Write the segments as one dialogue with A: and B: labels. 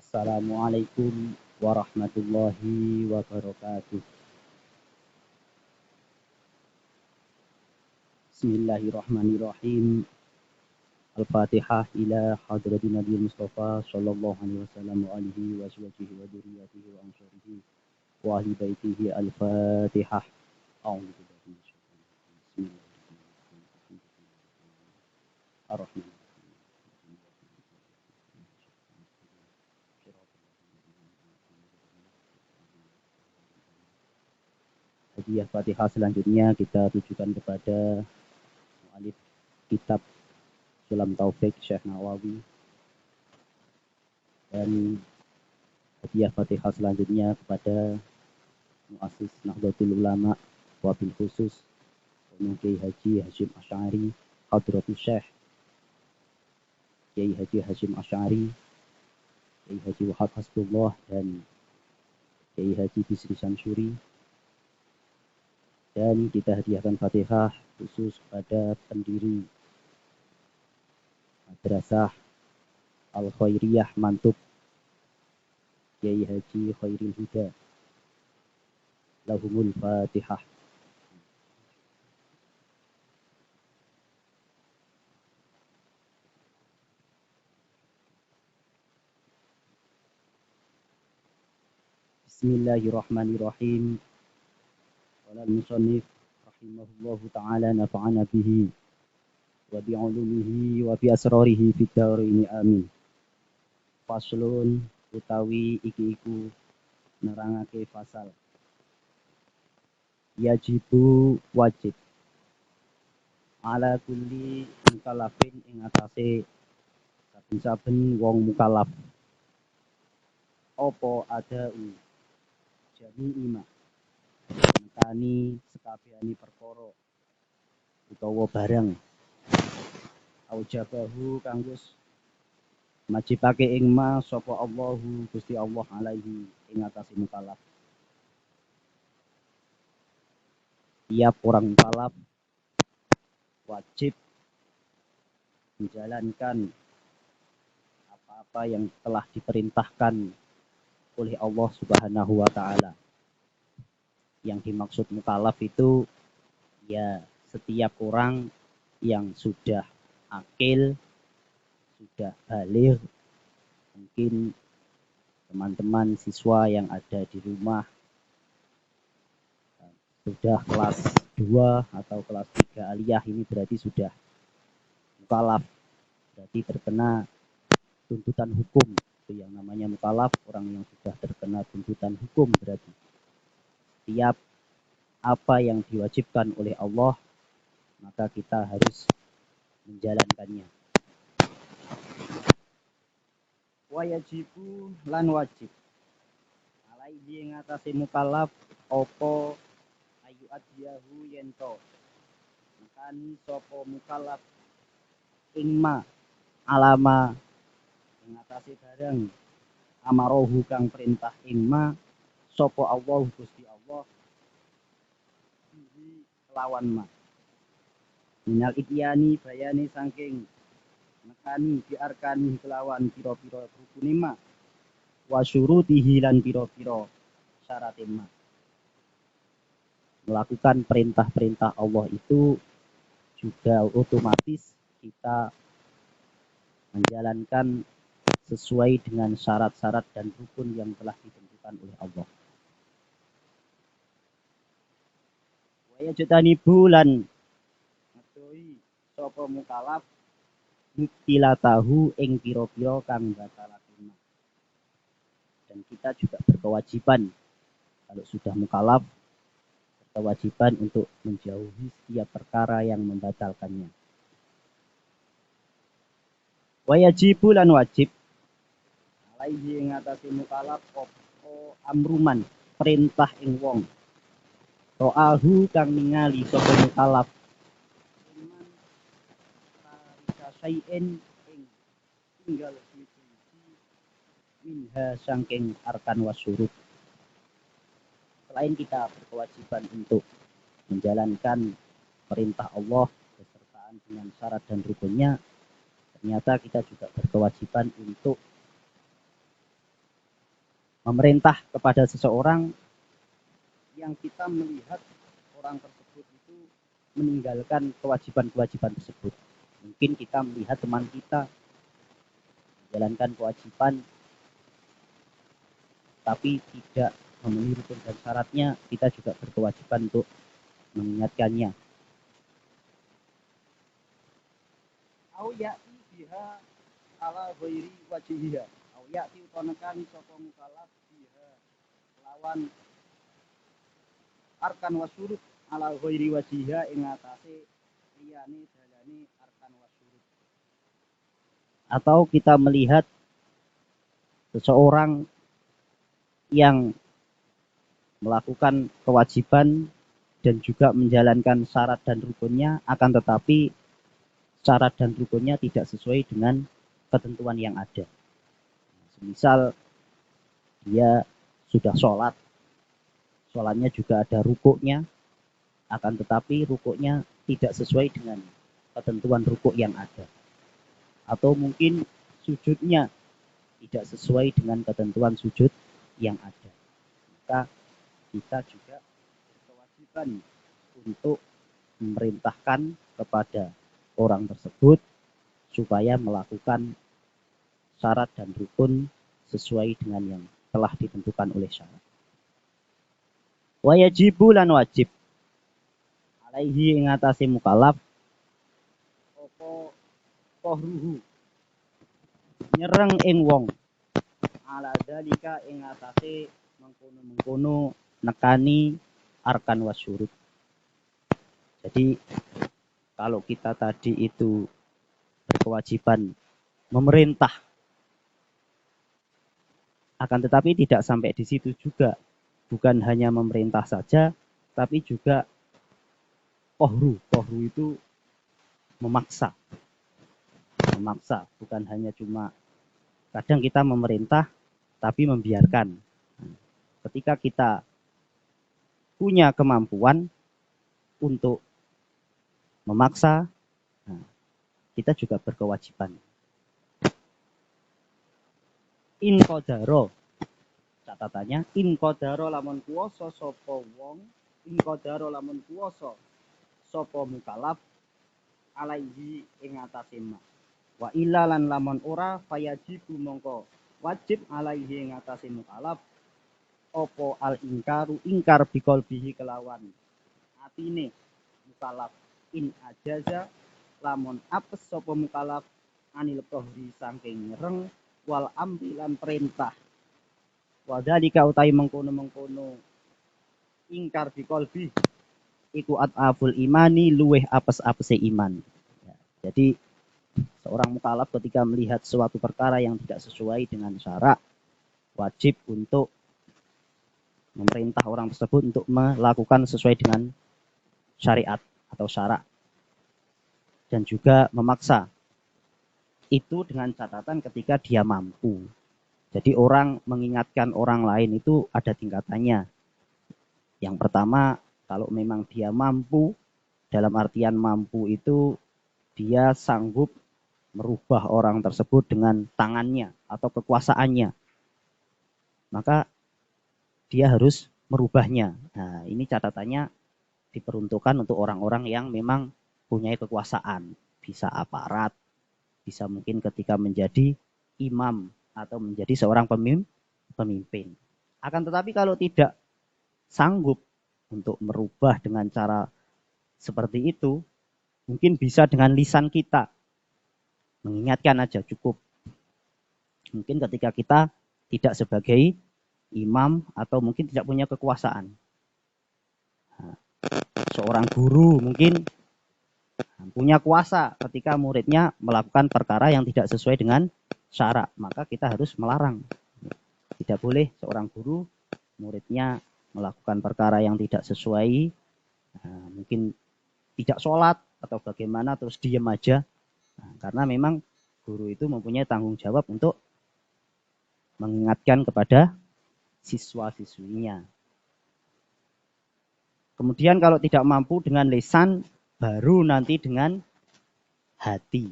A: Assalamualaikum warahmatullahi wabarakatuh. Bismillahirrahmanirrahim. Al-Fatihah ila hadratin Nabi Mustafa sallallahu alaihi wasallam wa alihi wa sahbihi wa dzurriyyatihi wa ansarihi wa ahli baitihi. Al-Fatihah. A'udzu billahi minasyaitonir rajim. Bismillahirrahmanirrahim. Ar-Rahman. Hadiah Fatihah selanjutnya kita tujukan kepada mu'alif kitab Sulam Taufik Syekh Nawawi, dan hadiah Fatihah selanjutnya kepada Muassis Nahdlatul Ulama wabil khusus Kiai Haji Hasyim Asy'ari, Hadratus Syekh Kiai Haji Hasyim Asy'ari, Kiai Haji Wahab Hasbullah, dan Kiai Haji Bisri Samsuri. Dan kita hadiahkan Fatihah khusus kepada pendiri Madrasah Al-Khairiyah Mantub, Kiai Haji Khairil Huda. Lahumul Fatihah. Bismillahirrahmanirrahim. Qala al-musannif rahimahullahu ta'ala nafa'ana bihi wa bi'ulumihi wa bi asrarihi fid dharain amin. Faslun utawi iki nerangake fasal. Yajibu wajib ala kulli mukallafin ing atase saben-saben wong mukallaf apa adau jami'i ma nekani sekabehane perkara utawa barang aujabahu kanggus majibake ing ma sapa Allahu Gusti Allah alaihi ing atase mukallaf. Tiap orang mukallaf wajib menjalankan apa-apa yang telah diperintahkan oleh Allah Subhanahu wa taala. Yang dimaksud mukallaf itu ya setiap orang yang sudah akil, sudah baligh. Mungkin teman-teman siswa yang ada di rumah sudah kelas 2 atau kelas 3 aliyah, ini berarti sudah mukallaf, berarti terkena tuntutan hukum. Itu yang namanya mukallaf, orang yang sudah terkena tuntutan hukum. Berarti setiap apa yang diwajibkan oleh Allah maka kita harus menjalankannya. Wajibu lan wajib alaihi ngatasi mukallaf opo ayu adyahu yento makani sopo mukallaf ingma alama ngatasi barang amarohu kang perintah ingma sopo Allah Gusti Allah lawan ma minal idyani bayani saking nekani biarkani kelawan piro-piro rukune ma wa syurutihi lan piro-piro syarate ma. Melakukan perintah-perintah Allah itu juga otomatis kita menjalankan sesuai dengan syarat-syarat dan rukun yang telah ditentukan oleh Allah. Wa yajtani bulan ngedohi sapa mukallaf muktilatahu ing pira-pira kang batalake. Dan kita juga berkewajiban kalau sudah mukallaf berkewajiban untuk menjauhi setiap perkara yang membatalkannya. Wajibu lan wajib alaihi ngatasi mukallaf opo amruman perintah ing wong ro'ahu kang ningali sapa mukallaf iman tarika syai'in ing tinggal minha saking arkan wasyurut. Selain kita berkewajiban untuk menjalankan perintah Allah besertaan dengan syarat dan rukunnya, ternyata kita juga berkewajiban untuk memerintah kepada seseorang yang kita melihat orang tersebut itu meninggalkan kewajiban-kewajiban tersebut. Mungkin kita melihat teman kita menjalankan kewajiban tapi tidak memenuhi rukun dan syaratnya, kita juga berkewajiban untuk mengingatkannya. Au ya'ti biha ala ghairi wajhiha. Au ya'ti utanekan sapa mukallaf biha lawan arkan wasyurut ala ghairi wajhiha ing atase liyane dalane arkan wasyurut. Atau kita melihat seseorang yang melakukan kewajiban dan juga menjalankan syarat dan rukunnya, akan tetapi syarat dan rukunnya tidak sesuai dengan ketentuan yang ada. Misal dia sudah sholat, sholatnya juga ada rukuknya, akan tetapi rukuknya tidak sesuai dengan ketentuan rukuk yang ada. Atau mungkin sujudnya tidak sesuai dengan ketentuan sujud yang ada. Maka kita juga berkewajiban untuk memerintahkan kepada orang tersebut supaya melakukan syarat dan rukun sesuai dengan yang telah ditentukan oleh syarat. Wa yajibu lan wajib alaihi ing atase mukallaf apa qahruhu nyereng ing wong ala dalika ing atase mengkono-mengkono nekani arkan wasyurut. Jadi kalau kita tadi itu berkewajiban memerintah, akan tetapi tidak sampai di situ juga. Bukan hanya memerintah saja, tapi juga kohru. Kohru itu memaksa. Memaksa, bukan hanya cuma kadang kita memerintah, tapi membiarkan. Ketika kita punya kemampuan untuk memaksa, kita juga berkewajiban. In qadaro, catatannya in qadaro lamun kuwasa sapa wong, in qadaro lamun kuwasa sapa mukallaf alaihi ing atase ma. Wa illa lan lamun ora fayajibu mongko wajib alaihi ing atase mukallaf apa al ingkaru ingkar biqalbihi kelawan atine mukallaf in ajaza lamun apes sapa mukallaf anil qahri saking nyereng wal amri lan perintah. Wadhalika utai mengkono-mengkono ingkar biqalbi iku at'aful imani luweh apes-apese iman. Ya, jadi seorang mukallaf ketika melihat suatu perkara yang tidak sesuai dengan syarak, wajib untuk memerintah orang tersebut untuk melakukan sesuai dengan syariat atau syarak. Dan juga memaksa. Itu dengan catatan ketika dia mampu. Jadi orang mengingatkan orang lain itu ada tingkatannya. Yang pertama, kalau memang dia mampu, dalam artian mampu itu dia sanggup merubah orang tersebut dengan tangannya atau kekuasaannya. Maka dia harus merubahnya. Nah, ini catatannya diperuntukkan untuk orang-orang yang memang punya kekuasaan. Bisa aparat, bisa mungkin ketika menjadi imam atau menjadi seorang pemimpin. Akan tetapi kalau tidak sanggup untuk merubah dengan cara seperti itu, mungkin bisa dengan lisan kita. Mengingatkan aja cukup. Mungkin ketika kita tidak sebagai imam atau mungkin tidak punya kekuasaan. Seorang guru mungkin punya kuasa ketika muridnya melakukan perkara yang tidak sesuai dengan syarak, maka kita harus melarang. Tidak boleh seorang guru muridnya melakukan perkara yang tidak sesuai, mungkin tidak sholat atau bagaimana terus diam aja. Karena memang guru itu mempunyai tanggung jawab untuk mengingatkan kepada siswa-siswinya. Kemudian kalau tidak mampu dengan lisan, baru nanti dengan hati.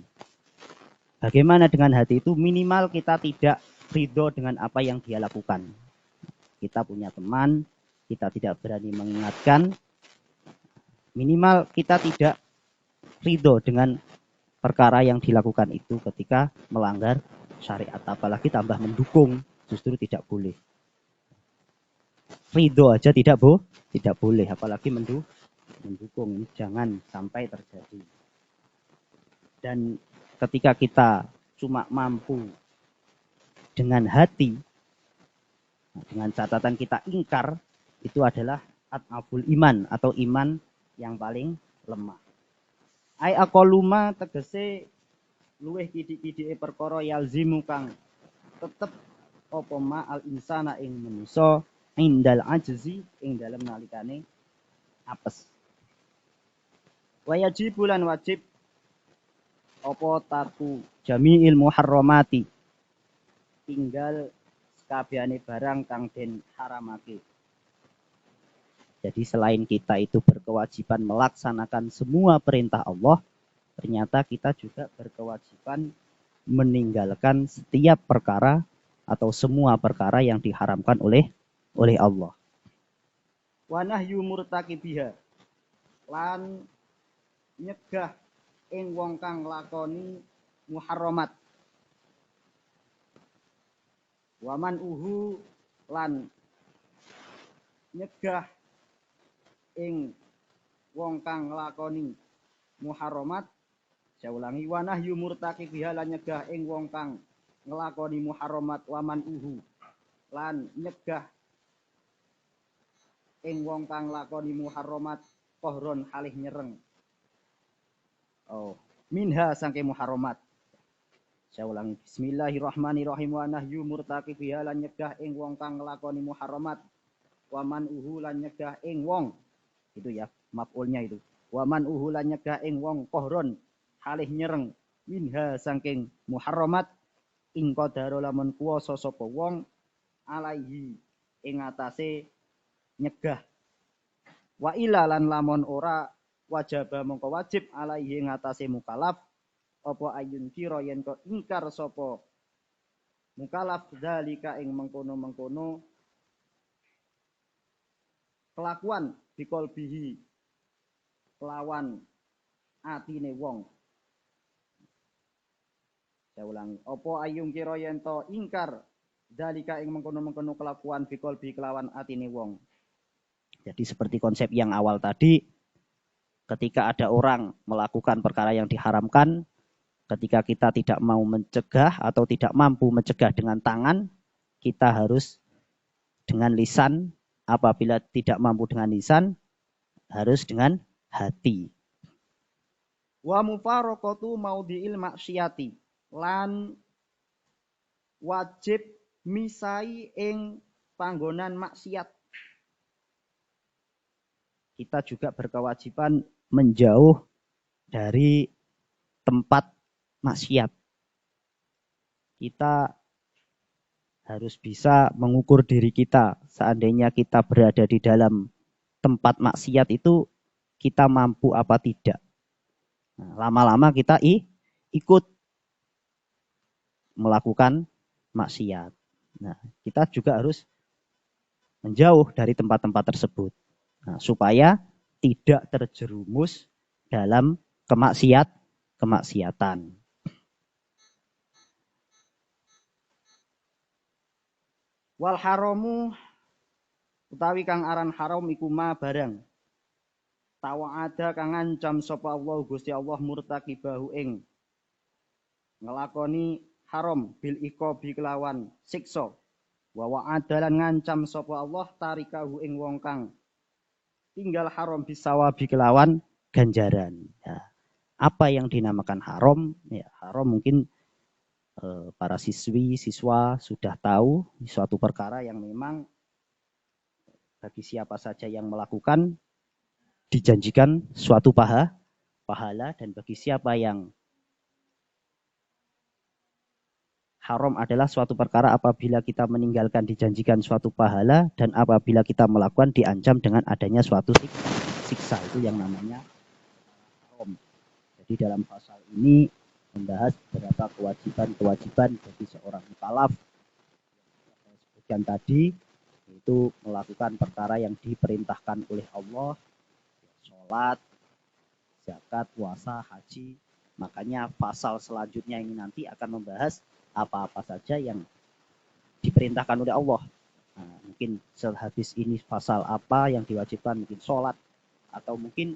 A: Bagaimana dengan hati itu? Minimal kita tidak ridho dengan apa yang dia lakukan. kita punya teman, kita tidak berani mengingatkan, minimal kita tidak ridho dengan perkara yang dilakukan itu ketika melanggar syariat, apalagi tambah mendukung, justru tidak boleh. Ridho aja tidak boleh, apalagi mendukung. Ini jangan sampai terjadi. Dan ketika kita cuma mampu dengan hati, dengan catatan kita ingkar, itu adalah ad'aful iman atau iman yang paling lemah. Ai aqalluma tegese luweh kidik-kidike perkara yalzimu kang tetep apa ma al insana ing manusa indal ajzi ing dalem nalikane apes. Wajib bulan wajib apa tarku jami'il muharramati tinggal sakabehane barang kang den haramake. Jadi selain kita itu berkewajiban melaksanakan semua perintah Allah, ternyata kita juga berkewajiban meninggalkan setiap perkara atau semua perkara yang diharamkan oleh Allah. Wa nahyu murtaqibiha lan nyegah ing wong kang lakoni muharramat. Wa man uhu lan nyegah ing wong kang lakoni muharramat. Saya ulangi, wa nahyu murtaqibiha lan nyegah ing wong kang nglakoni muharramat, waman uhu lan nyegah ing wong kang lakoni muharramat kohron halih nyereng. Minha sangke muharramat. Saya ulangi, bismillahirrahmanirrahim, wa nahyu murtaqibiha lan nyegah ing wong kang nglakoni muharramat, waman uhu lan nyegah ing wong, itu ya maf'ulnya itu, waman uhu lan nyegah ing wong kohron halih nyereng, minha sangking muharramat, ing qadara lamun kuwasa sapa wong alaihi ing atase nyegah. Wa ila lan lamun ora wajaba mongko wajib alaihi ing atase mukallaf apa ayun kira yen kok ingkar sapa mukallaf zalika ing mengkono-mengkono kelakuan biqalbihi kelawan atine wong. Saya ulangi, apa ayung kira yen to ingkar dalika ing mengkono-mengkono kelakuan biqalbi kelawan atine wong. Jadi seperti konsep yang awal tadi, ketika ada orang melakukan perkara yang diharamkan, ketika kita tidak mau mencegah atau tidak mampu mencegah dengan tangan, kita harus dengan lisan. Apabila tidak mampu dengan lisan, harus dengan hati. Wa mufaraqatu maudhi'il maksiati lan wajib misai ing panggonan maksiat. Kita juga berkewajiban menjauh dari tempat maksiat. Kita harus bisa mengukur diri kita. Seandainya kita berada di dalam tempat maksiat itu, kita mampu apa tidak. Nah, lama-lama kita ikut melakukan maksiat. Nah, kita juga harus menjauh dari tempat-tempat tersebut. Nah, supaya tidak terjerumus dalam kemaksiatan. Wal haramu utawi kang aran haram iku ma barang tawa'ada kang ngancam sapa Allah Gusti Allah murtaqibahu ing ngelakoni haram bil iqabi kelawan siksa wa wa'ada lan ngancam sapa Allah tarikahu ing wong kang tinggal haram bisawabi kelawan ganjaran. Ya. Apa yang dinamakan haram? Ya, haram mungkin para siswa sudah tahu suatu perkara yang memang bagi siapa saja yang melakukan dijanjikan suatu pahala, dan bagi siapa yang haram adalah suatu perkara apabila kita meninggalkan dijanjikan suatu pahala, dan apabila kita melakukan diancam dengan adanya suatu siksa. Itu yang namanya haram. Jadi dalam pasal ini membahas beberapa kewajiban bagi seorang mukallaf yang saya sebutkan tadi, yaitu yaitu melakukan perkara yang diperintahkan oleh Allah, sholat, zakat, puasa, haji. Makanya pasal selanjutnya ini nanti akan membahas apa-apa saja yang diperintahkan oleh Allah. Nah, mungkin sehabis ini pasal apa yang diwajibkan, mungkin sholat, atau mungkin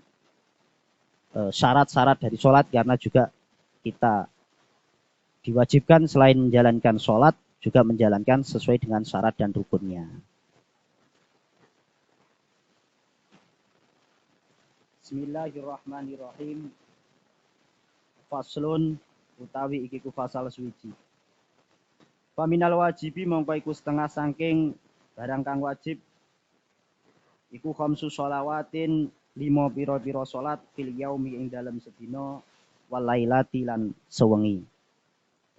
A: syarat-syarat dari sholat, karena juga kita diwajibkan selain menjalankan sholat, juga menjalankan sesuai dengan syarat dan rukunnya. Bismillahirrahmanirrahim. Faslun utawi iki ku fasal suwiji. Paminal wajibi mongko iku setengah saking barang kang wajib iku khamsu sholawatin 5 pira-pira salat fil yaumi ing dalam sedina walailati lan sewengi.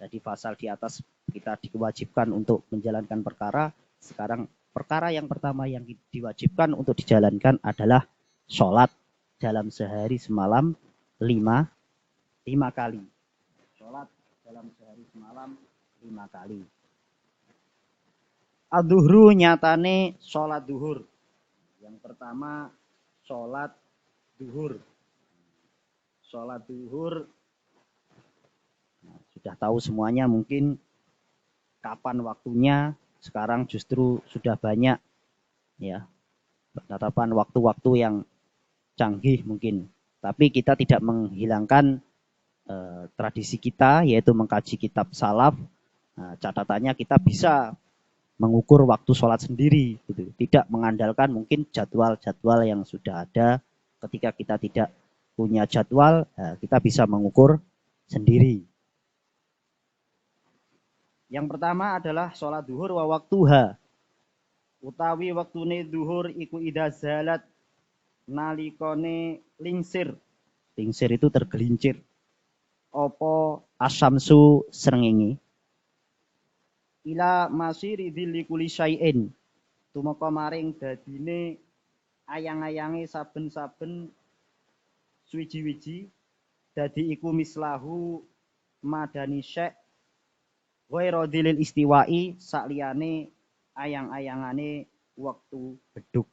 A: Jadi pasal di atas kita diwajibkan untuk menjalankan perkara. Sekarang perkara yang pertama yang diwajibkan untuk dijalankan adalah sholat dalam sehari semalam 5 kali. Sholat dalam sehari semalam 5 kali. Ad-duhru nyatane sholat duhur. Yang pertama sholat duhur. Sholat duhur. Nah, sudah tahu semuanya mungkin kapan waktunya. Sekarang justru sudah banyak ya penetapan waktu-waktu yang canggih mungkin. Tapi kita tidak menghilangkan tradisi kita, yaitu mengkaji kitab salaf. Nah, catatannya kita bisa mengukur waktu sholat sendiri, gitu. Tidak mengandalkan mungkin jadwal-jadwal yang sudah ada. Ketika kita tidak punya jadwal, kita bisa mengukur sendiri. Yang pertama adalah sholat duhur wa waktuha. Utawi waktune duhur iku idza zalat nalikone lingsir. Lingsir itu tergelincir. Opo asamsu srengenge. Ila masiri dzilli kulli syai'in. Tumeka maring dadine ayang-ayange saben-saben suwiji-wiji. Dadi iku mislahu madani syek ghairu dzilil istiwa'i sakliyane ayang-ayangane waktu beduk.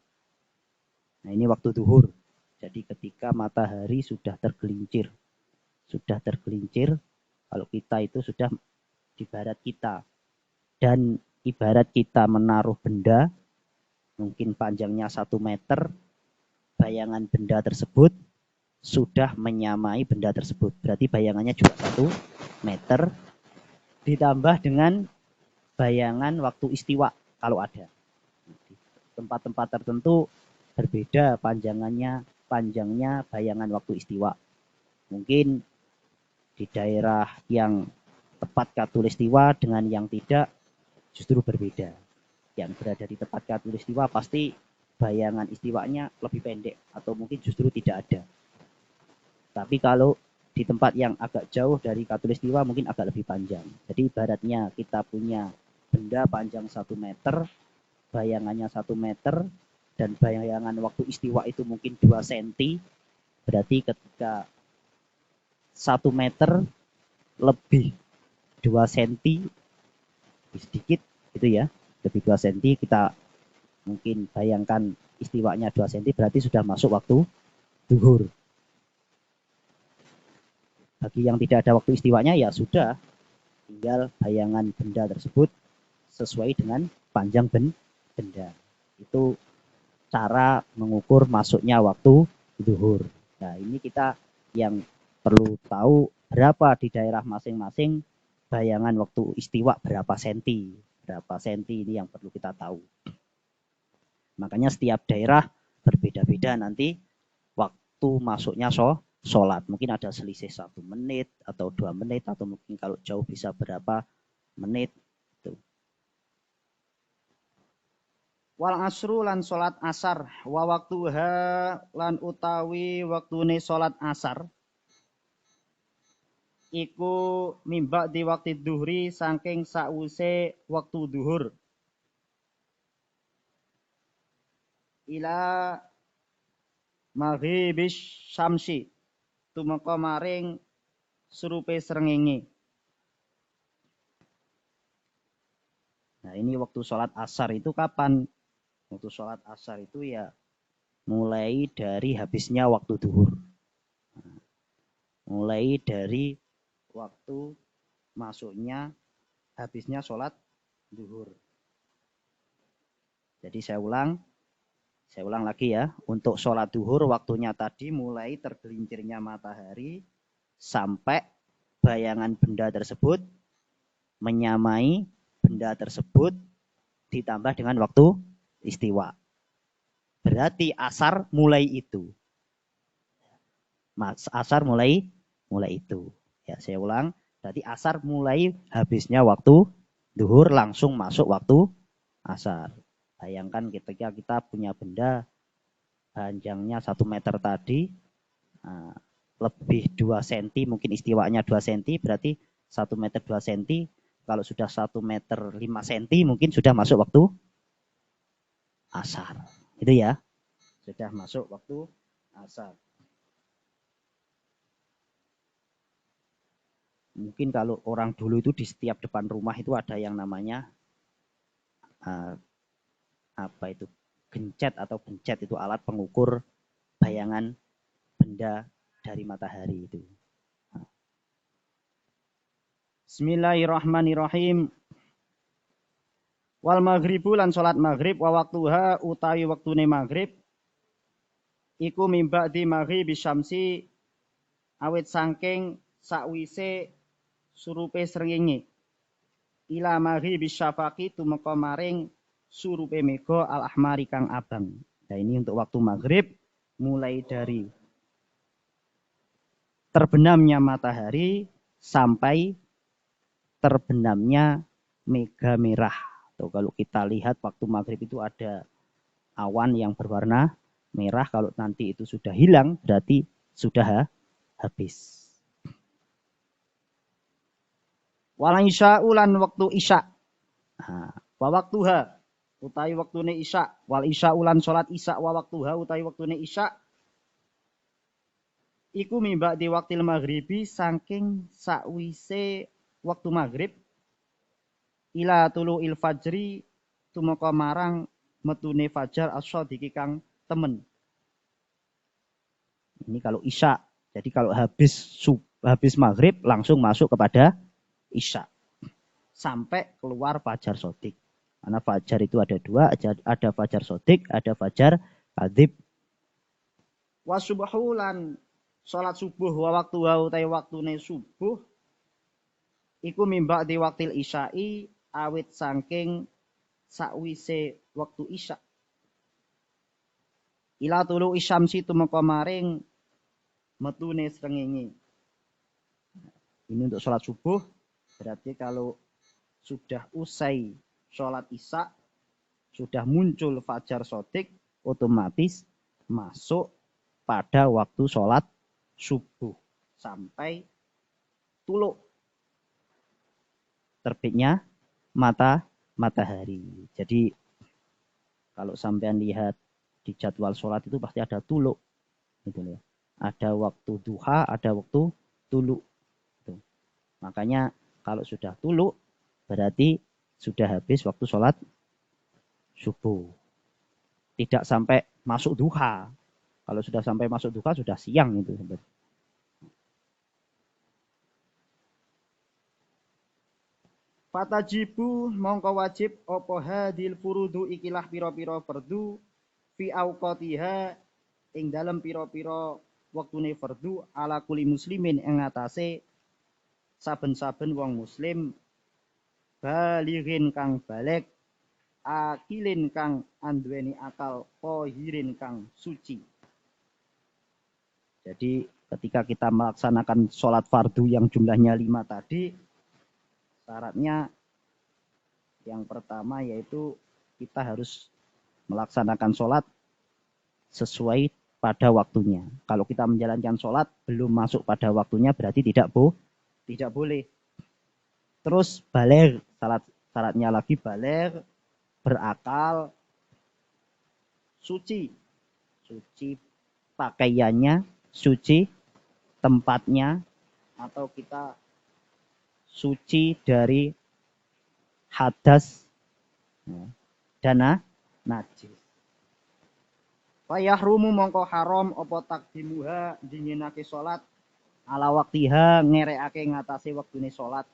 A: Nah, ini waktu duhur. Jadi ketika matahari sudah tergelincir. Kalau kita itu sudah di barat kita. Dan ibarat kita menaruh benda, mungkin panjangnya 1 meter, bayangan benda tersebut sudah menyamai benda tersebut. Berarti bayangannya juga 1 meter, ditambah dengan bayangan waktu istiwa kalau ada. Tempat-tempat tertentu berbeda panjangnya bayangan waktu istiwa. Mungkin di daerah yang tepat khatulistiwa dengan yang tidak justru berbeda. Yang berada di tepat khatulistiwa pasti bayangan istiwanya lebih pendek atau mungkin justru tidak ada. Tapi kalau di tempat yang agak jauh dari khatulistiwa mungkin agak lebih panjang. Jadi ibaratnya kita punya benda panjang 1 meter, bayangannya 1 meter, dan bayangan waktu istiwa itu mungkin 2 cm. Berarti ketika 1 meter lebih 2 cm, sedikit gitu ya, lebih 2 cm, kita mungkin bayangkan istiwanya 2 cm, berarti sudah masuk waktu duhur. Bagi yang tidak ada waktu istiwanya ya sudah, tinggal bayangan benda tersebut sesuai dengan panjang benda. Itu cara mengukur masuknya waktu duhur. Nah, ini kita yang perlu tahu berapa di daerah masing-masing bayangan waktu istiwa berapa senti. Berapa senti ini yang perlu kita tahu. Makanya setiap daerah berbeda-beda nanti waktu masuknya sholat. Mungkin ada selisih 1 menit atau 2 menit atau mungkin kalau jauh bisa berapa menit. Wal asru lan sholat asar wa waktuha lan utawi waktune sholat asar iku mimba di waktu duhri saking sause waktu duhur ila maghribis syamsi tumeka maring surupe srengenge. Nah, ini waktu sholat asar itu kapan? Untuk sholat asar itu ya mulai dari habisnya waktu duhur. Mulai dari waktu masuknya habisnya sholat duhur. Jadi saya ulang lagi ya. Untuk sholat duhur waktunya tadi mulai tergelincirnya matahari sampai bayangan benda tersebut menyamai benda tersebut ditambah dengan waktu istiwa. Berarti asar mulai itu. Asar mulai itu. Ya, saya ulang. Berarti asar mulai habisnya waktu duhur langsung masuk waktu asar. Bayangkan ketika kita punya benda panjangnya 1 meter tadi, lebih 2 cm, mungkin istiwanya 2 cm, berarti 1 meter 2 cm. Kalau sudah 1 meter 5 cm, mungkin sudah masuk waktu asar. Itu ya, sudah masuk waktu asar. Mungkin kalau orang dulu itu di setiap depan rumah itu ada yang namanya apa itu, gencet atau bencet, itu alat pengukur bayangan benda dari matahari itu. Bismillahirrahmanirrahim. Wal maghribu lan salat maghrib wa waktuha utawi waktune maghrib iku mimba di maghribi syamsi awit saking sakwise surupe srengenge ila maghribi syafaqi tumeka maring surupe mega al ahmari kang abang. Nah, ini untuk waktu maghrib mulai dari terbenamnya matahari sampai terbenamnya mega merah. Tuh, kalau kita lihat waktu maghrib itu ada awan yang berwarna merah. Kalau nanti itu sudah hilang berarti sudah habis. Wal isya ulan waktu isya. Wa waktuha utawi waktune isya. Wal isya ulan salat isya wa waktuha utawi waktune isya. Iku mimba di waktil maghribi saking sakwise waktu maghrib ila tulu il fajri tumeka marang metune fajar as-shadiqi kang temen. Ini kalau isya. Jadi kalau habis maghrib langsung masuk kepada isya. Sampai keluar fajar shadiq. Karena fajar itu ada dua, ada fajar shadiq, ada fajar kadzib. Wa subuhu lan salat subuh wa waktu wa utai waktune subuh iku mimba di waktil isya'i awit saking sakwise waktu isya. Ila tulu isyamsi tumeka maring metune srengenge. Ini untuk sholat subuh. Berarti kalau sudah usai sholat isya, sudah muncul fajar shadiq, otomatis masuk pada waktu sholat subuh sampai tuluk terbitnya matahari. Jadi kalau sampean lihat di jadwal sholat itu pasti ada tuluk, gitu ya. Ada waktu duha, ada waktu tuluk. Gitu. Makanya kalau sudah tuluk berarti sudah habis waktu sholat subuh. Tidak sampai masuk duha. Kalau sudah sampai masuk duha sudah siang itu. Fatajibu mongko wajib apa hadil furudu ikilah pira-pira fardu fi auqatiha ing dalem pira-pira wektune fardu ala kuli muslimin ing atase saben-saben wong muslim balighin kang balik akilin kang anduweni akal qahirin kang suci. Jadi ketika kita melaksanakan sholat fardu yang jumlahnya 5 tadi, syaratnya yang pertama yaitu kita harus melaksanakan sholat sesuai pada waktunya. Kalau kita menjalankan sholat belum masuk pada waktunya berarti tidak boleh. Terus baligh, syaratnya lagi baligh, berakal, suci pakaiannya, suci tempatnya, atau kita suci dari hadas dan najis.
B: Fayahrumu mongko haram apa takdimuha dinginake salat ala waktiha ngerekake ngatasi waktune salat.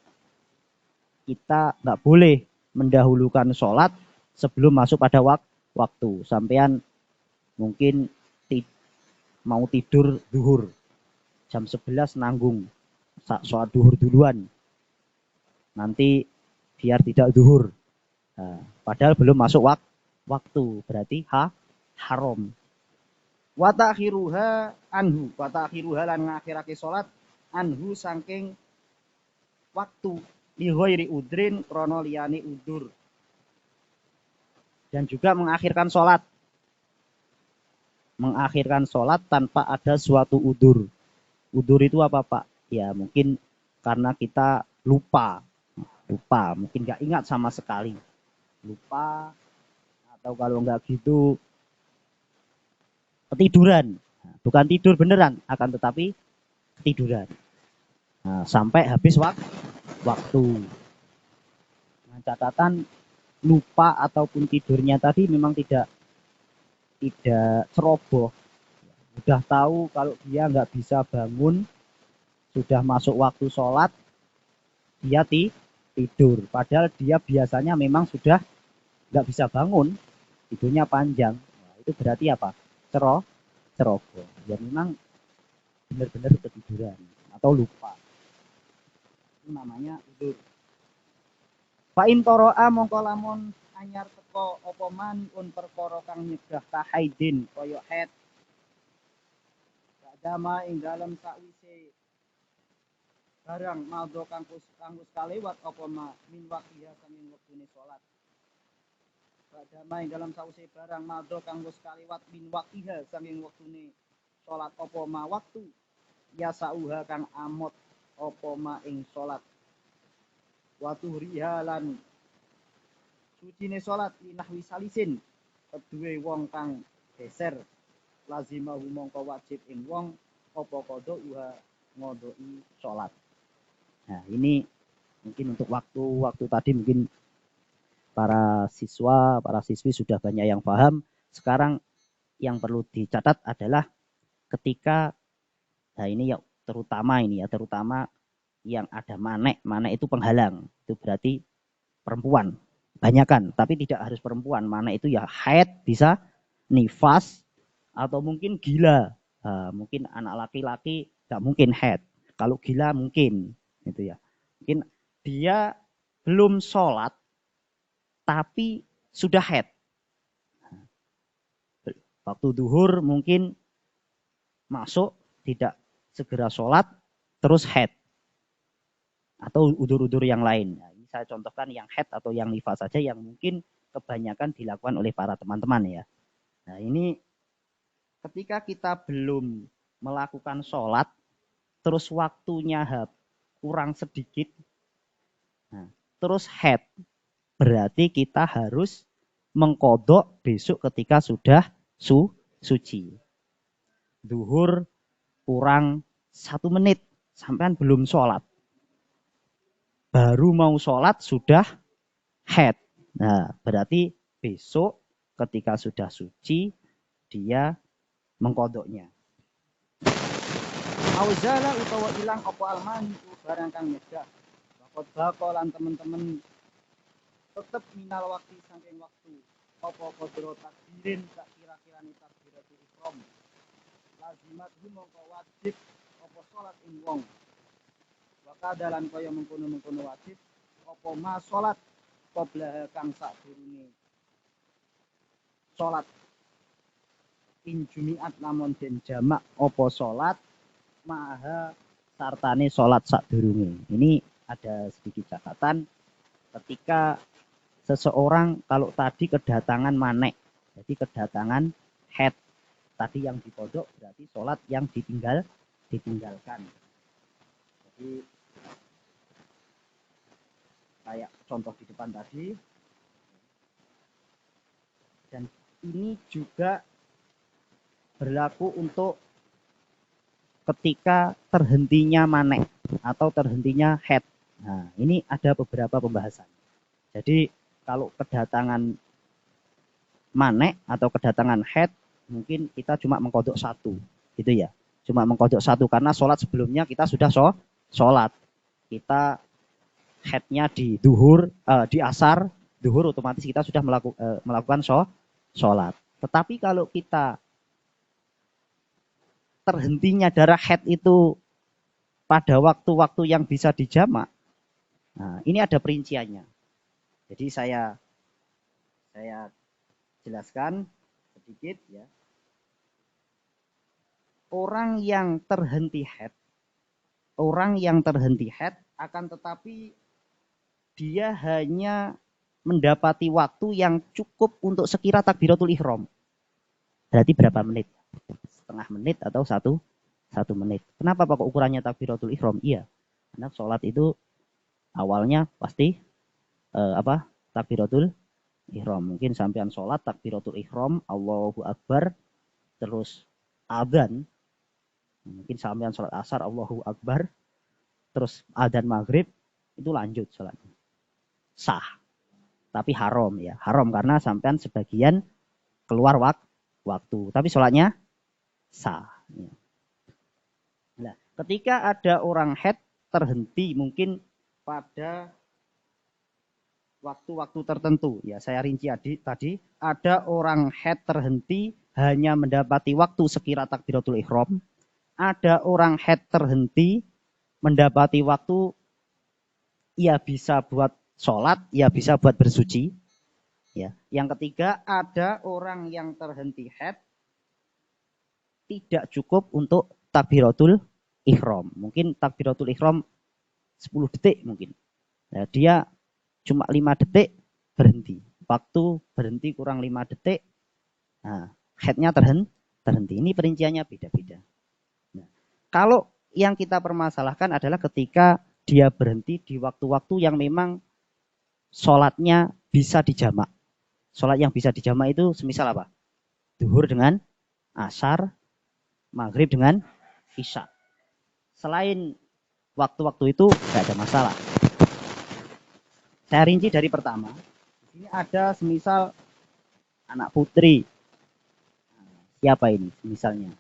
A: Kita nggak boleh mendahulukan sholat sebelum masuk pada waktu. Sampean mungkin mau tidur duhur jam 11 nanggung sholat duhur duluan, nanti biar tidak duhur. Nah, padahal belum masuk waktu, berarti haram.
B: Wa ta'khiruha anhu, wa ta'khiruha lan ngakhirake salat anhu saking waktu li ghairi udrin krana liyane udur.
A: Dan juga mengakhirkan sholat. Mengakhirkan sholat tanpa ada suatu udur. Udur itu apa, Pak? Ya mungkin karena kita lupa, mungkin nggak ingat sama sekali. Lupa, atau kalau nggak gitu ketiduran. Bukan tidur beneran, akan tetapi ketiduran. Nah, sampai habis waktu. Dengan catatan lupa ataupun tidurnya tadi memang tidak ceroboh. Sudah tahu kalau dia nggak bisa bangun, sudah masuk waktu sholat, dia tidur. Padahal dia biasanya memang sudah nggak bisa bangun, tidurnya panjang. Nah, itu berarti apa? Ceroboh. Ya memang benar-benar ketiduran atau lupa. Itu namanya udur. Fa in toro'a mongko lamun anyar teko apa man un perkara kang nyegah kahaidin kaya haid. Kadama ing dalem sakwise barang maldo kang kalewat apa ma min waqiha sanging wektune salat. Kadama ing dalem sakwise barang maldo kang wis kalewat min waqiha sanging wektune salat apa ma waktu ya sauha kang amot apa ma ing salat. Watu rihalan sucine salat linahwi salisin kedue wong kang geser lazimah mongko wajib ing wong apa qada uha ngodoi salat. Nah, ini mungkin untuk waktu tadi mungkin para siswa, para siswi sudah banyak yang paham. Sekarang yang perlu dicatat adalah ketika, nah ini ya terutama yang ada manek itu penghalang, itu berarti perempuan, banyakan, tapi tidak harus perempuan. Manek itu ya haid, bisa nifas, atau mungkin gila. Nah, mungkin anak laki-laki tidak mungkin haid, kalau gila mungkin, itu ya. Mungkin dia belum sholat tapi sudah haid. Waktu duhur mungkin masuk, tidak segera sholat, terus haid. Atau udur-udur yang lain. Nah, ini saya contohkan yang haid atau yang nifas saja yang mungkin kebanyakan dilakukan oleh para teman-teman ya. Nah, ini ketika kita belum melakukan sholat, terus waktunya kurang sedikit, nah, terus haid, berarti kita harus mengkodok besok ketika sudah suci. Duhur kurang 1 menit, sampean belum sholat. Baru mau sholat sudah haid. Nah, berarti besok ketika sudah suci, dia mengkodoknya.
B: Auzala utawa ilang apa almani barang kang nyegah. Bakot bakolan teman-teman tetep minal waktu saking waktu. Apa kodro takdirin sak kira-kirane takdiratul ihram. Lazimat mongko wajib apa salat ing wong. Wakadalan kaya mengkono-mengkono wajib apa ma salat qabla kang sadurunge salat in jumiat namun den jamak apa salat maha
A: Sartane salat sadurunge. Ini ada sedikit catatan ketika seseorang kalau tadi kedatangan manek, jadi kedatangan haid, tadi yang dikodok berarti salat yang ditinggalkan. Jadi kayak contoh di depan tadi. Dan ini juga berlaku untuk ketika terhentinya manek atau terhentinya haid. Nah, ini ada beberapa pembahasan. Jadi kalau kedatangan manek atau kedatangan haid mungkin kita cuma mengkodok satu, gitu ya. Cuma mengkodok satu karena sholat sebelumnya kita sudah sholat. Kita headnya di duhur, di asar, duhur otomatis kita sudah melakukan sholat. Tetapi kalau kita terhentinya darah head itu pada waktu-waktu yang bisa dijamak, nah ini ada perinciannya. Jadi saya jelaskan sedikit ya. Orang yang terhenti head akan tetapi dia hanya mendapati waktu yang cukup untuk sekira takbiratul ihram. Berarti berapa menit? Setengah menit atau satu menit. Kenapa Pak ukurannya takbiratul ihram? Iya, karena sholat itu awalnya pasti takbiratul ihram. Mungkin sampean sholat takbiratul ihram, Allahu Akbar, terus adzan. Mungkin sampean sholat asar, Allahu Akbar, terus adzan maghrib, itu lanjut sholatnya. Sah. Tapi haram ya. Haram karena sampean sebagian keluar waktu. Tapi sholatnya sah. Nah, ketika ada orang head terhenti mungkin pada waktu-waktu tertentu. Ya, saya rinci tadi. Ada orang head terhenti hanya mendapati waktu sekira takbiratul ihram. Ada orang head terhenti mendapati waktu ya bisa buat sholat, ya bisa buat bersuci. Ya. Yang ketiga, ada orang yang terhenti head tidak cukup untuk takbiratul ihram. Mungkin takbiratul ihram 10 detik mungkin. Nah, dia cuma 5 detik berhenti. Waktu berhenti kurang 5 detik, nah, headnya terhenti. Ini perinciannya beda-beda. Nah, kalau yang kita permasalahkan adalah ketika dia berhenti di waktu-waktu yang memang sholatnya bisa dijamak. Sholat yang bisa dijamak itu semisal apa? Duhur dengan asar, maghrib dengan isya. Selain waktu-waktu itu tidak ada masalah. Saya rinci dari pertama. Ini ada semisal anak putri. Siapa ini misalnya?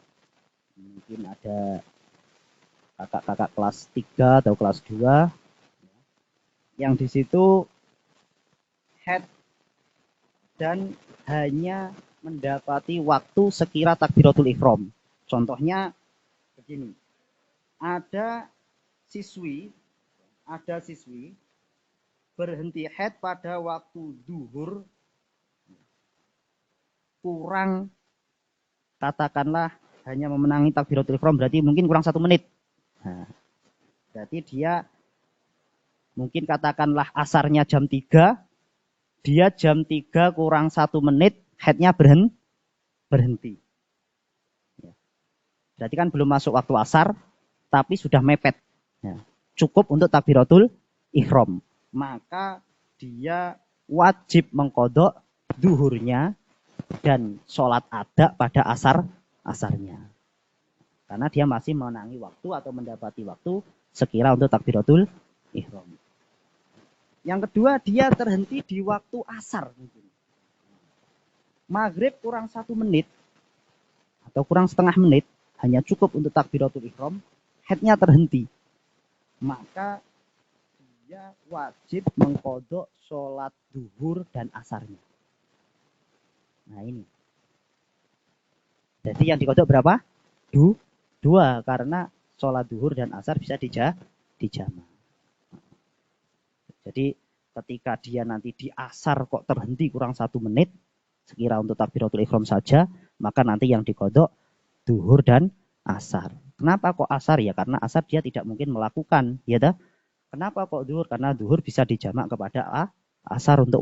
A: Mungkin ada kakak-kakak kelas 3 atau kelas 2 yang di situ head dan hanya mendapati waktu sekira takbiratul ihram. Contohnya begini. Ada siswi berhenti head pada waktu duhur kurang, katakanlah hanya memenangi takbiratul ihram, berarti mungkin kurang 1 menit. Nah, berarti dia mungkin katakanlah asarnya jam 3, dia jam 3 kurang 1 menit headnya berhenti. Berarti kan belum masuk waktu asar, tapi sudah mepet. Ya, cukup untuk takbiratul ihram. Maka dia wajib mengkodok duhurnya dan sholat ada pada asarnya. Karena dia masih menangi waktu atau mendapati waktu sekira untuk takbiratul ihram. Yang kedua, dia terhenti di waktu asar. Maghrib kurang 1 menit atau kurang setengah menit, hanya cukup untuk takbiratul ihram, headnya terhenti. Maka dia wajib mengkodok sholat duhur dan asarnya. Nah ini. Jadi yang dikodok berapa? 2, karena sholat duhur dan asar bisa dijamak. Jadi ketika dia nanti di asar kok terhenti kurang 1 menit, sekira untuk takbiratul ihram saja, maka nanti yang dikodok duhur dan asar. Kenapa kok asar? Ya karena asar dia tidak mungkin melakukan. Ya dah. Kenapa kok duhur? Karena duhur bisa dijamak kepada asar untuk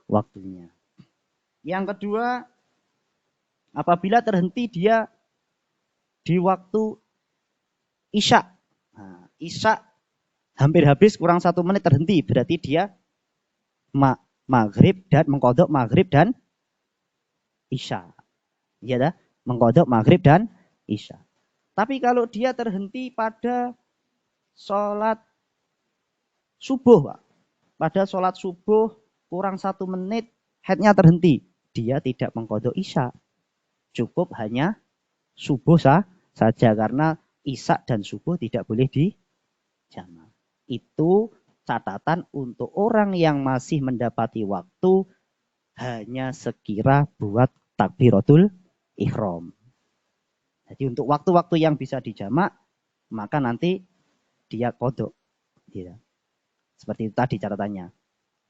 A: waktunya. Yang kedua, apabila terhenti dia di waktu isya. Nah, isya hampir habis kurang 1 menit terhenti. Berarti dia maghrib dan mengkodok maghrib dan isya. Ya dah, mengkodok maghrib dan isya. Tapi kalau dia terhenti pada sholat subuh, Pak. Pada sholat subuh kurang 1 menit headnya terhenti. Dia tidak mengkodok isya. cukup hanya subuh saja, karena isya dan subuh tidak boleh dijamak. Itu catatan untuk orang yang masih mendapati waktu hanya sekira buat takbiratul ihram. Jadi untuk waktu-waktu yang bisa dijamak, maka nanti dia kodok. Ya. Seperti itu tadi catatannya.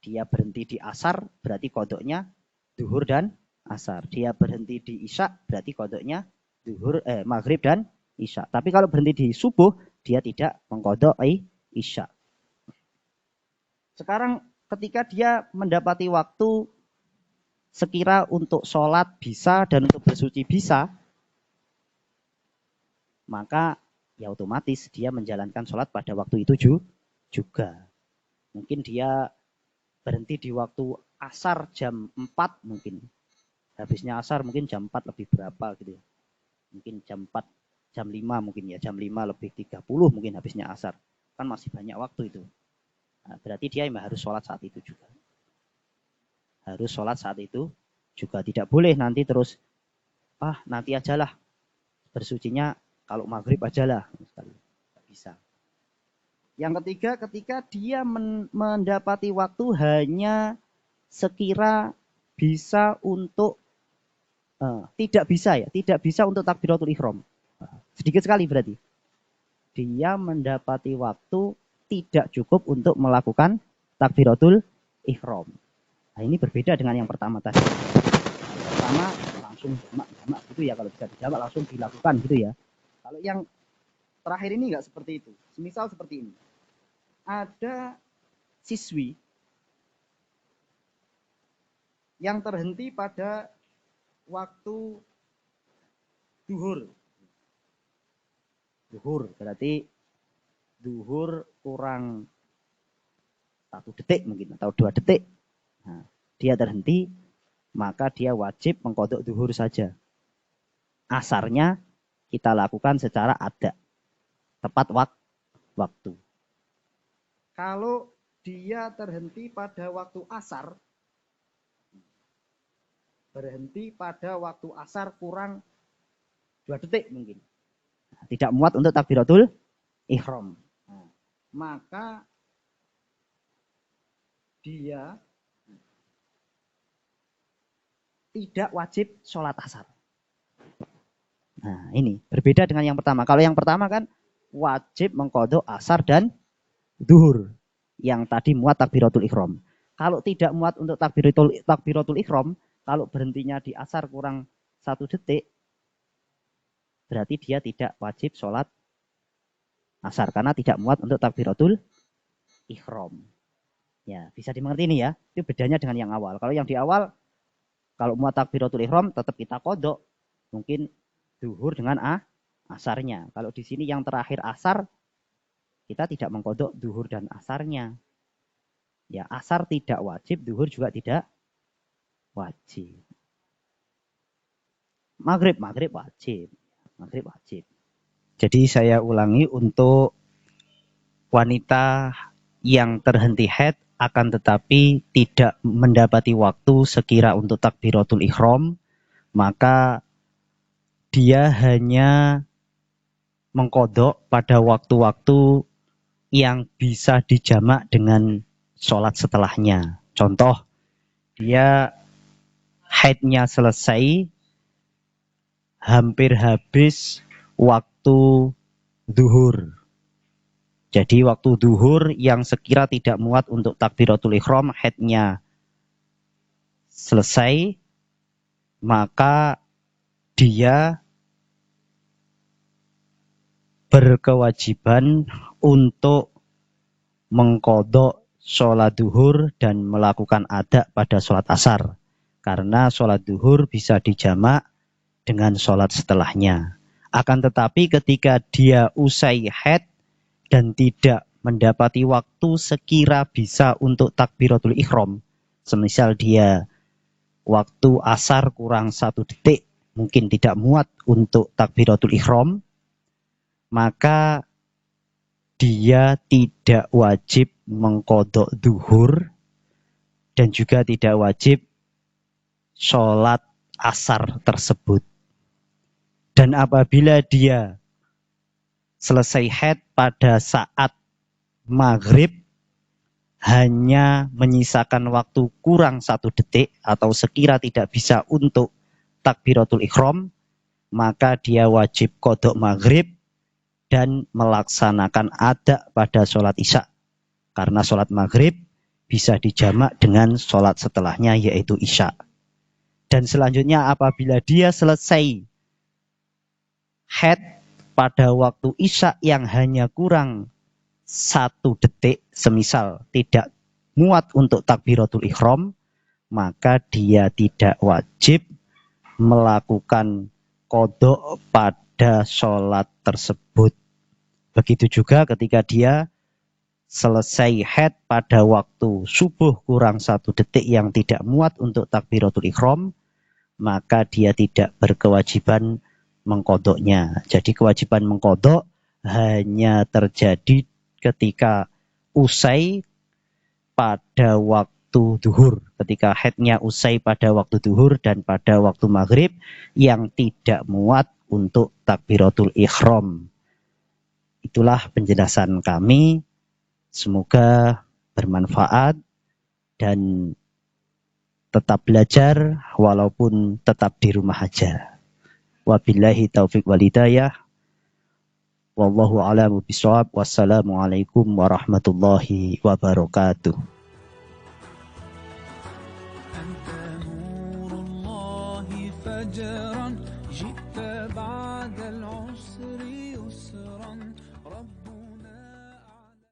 A: Dia berhenti di asar, berarti kodoknya duhur dan asar. Dia berhenti di isya, berarti kodoknya maghrib dan isya. Tapi kalau berhenti di subuh, dia tidak mengkodok isya. Sekarang ketika dia mendapati waktu sekira untuk sholat bisa dan untuk bersuci bisa, maka ya otomatis dia menjalankan sholat pada waktu itu juga. Mungkin dia berhenti di waktu asar jam 4 mungkin. Habisnya asar mungkin jam 4 lebih berapa gitu ya. Mungkin jam 4, jam 5 mungkin ya. Jam 5 lebih 30 mungkin habisnya asar. Kan masih banyak waktu itu. Nah, berarti dia harus sholat saat itu juga. Harus sholat saat itu juga. Tidak boleh nanti terus, nanti ajalah. Bersucinya kalau maghrib ajalah. Tidak bisa. Yang ketiga, ketika dia mendapati waktu hanya sekira bisa untuk tidak bisa untuk takbiratul ihram. Sedikit sekali berarti. Dia mendapati waktu tidak cukup untuk melakukan takbiratul ihram. Nah, ini berbeda dengan yang pertama tadi. Yang pertama langsung jamak gitu ya, kalau bisa dijamak langsung dilakukan gitu ya. Kalau yang terakhir ini enggak seperti itu. Misal seperti ini. Ada siswi yang terhenti pada waktu duhur. Duhur berarti duhur kurang 1 detik mungkin atau 2 detik. Nah, dia terhenti, maka dia wajib mengkodok duhur saja. Asarnya kita lakukan secara ada, tepat waktu. Kalau dia terhenti pada waktu asar, kurang 2 detik mungkin. Tidak muat untuk takbiratul ihram. Nah, maka dia tidak wajib sholat asar. Nah, ini berbeda dengan yang pertama. Kalau yang pertama kan wajib mengkodok asar dan duhur. Yang tadi muat takbiratul ihram. Kalau tidak muat untuk takbiratul ihram, kalau berhentinya di asar kurang 1 detik, berarti dia tidak wajib sholat asar karena tidak muat untuk takbiratul ihram. Ya, bisa dimengerti ini ya. Itu bedanya dengan yang awal. Kalau yang di awal, kalau muat takbiratul ihram tetap kita kodok. Mungkin duhur dengan asarnya. Kalau di sini yang terakhir asar, kita tidak mengkodok duhur dan asarnya. Ya, asar tidak wajib, duhur juga tidak wajib. Maghrib wajib. Jadi saya ulangi, untuk wanita yang terhenti haid akan tetapi tidak mendapati waktu sekira untuk takbiratul ihram, maka dia hanya mengkodok pada waktu-waktu yang bisa dijamak dengan sholat setelahnya. Contoh, dia haidnya selesai, hampir habis waktu duhur. Jadi waktu duhur yang sekira tidak muat untuk takbiratul ihram, haidnya selesai, maka dia berkewajiban untuk mengkodok sholat duhur dan melakukan ada pada sholat asar. Karena sholat duhur bisa dijamak dengan sholat setelahnya. Akan tetapi ketika dia usai haid dan tidak mendapati waktu sekira bisa untuk takbiratul ihram, semisal dia waktu asar kurang 1 detik, mungkin tidak muat untuk takbiratul ihram, maka dia tidak wajib mengkodok duhur dan juga tidak wajib sholat asar tersebut. Dan apabila dia selesai haid pada saat maghrib, hanya menyisakan waktu kurang 1 detik atau sekira tidak bisa untuk takbiratul ihram, maka dia wajib qodok maghrib dan melaksanakan ada pada sholat isya. Karena sholat maghrib bisa dijamak dengan sholat setelahnya yaitu isya. Dan selanjutnya apabila dia selesai haid pada waktu isya yang hanya kurang 1 detik, semisal tidak muat untuk takbiratul ihram, maka dia tidak wajib melakukan qodok pada sholat tersebut. Begitu juga ketika dia selesai haid pada waktu subuh kurang 1 detik yang tidak muat untuk takbiratul ihram, maka dia tidak berkewajiban mengkodoknya. Jadi kewajiban mengkodok hanya terjadi ketika usai pada waktu duhur, ketika haidnya usai pada waktu duhur dan pada waktu maghrib yang tidak muat untuk takbiratul ihram. Itulah penjelasan kami, semoga bermanfaat dan tetap belajar walaupun tetap di rumah aja. Wabillahi taufiq wal hidayah. Wallahu a'lamu bishawab. Wassalamualaikum warahmatullahi wabarakatuh.
C: أنت نور الله فجرا جئت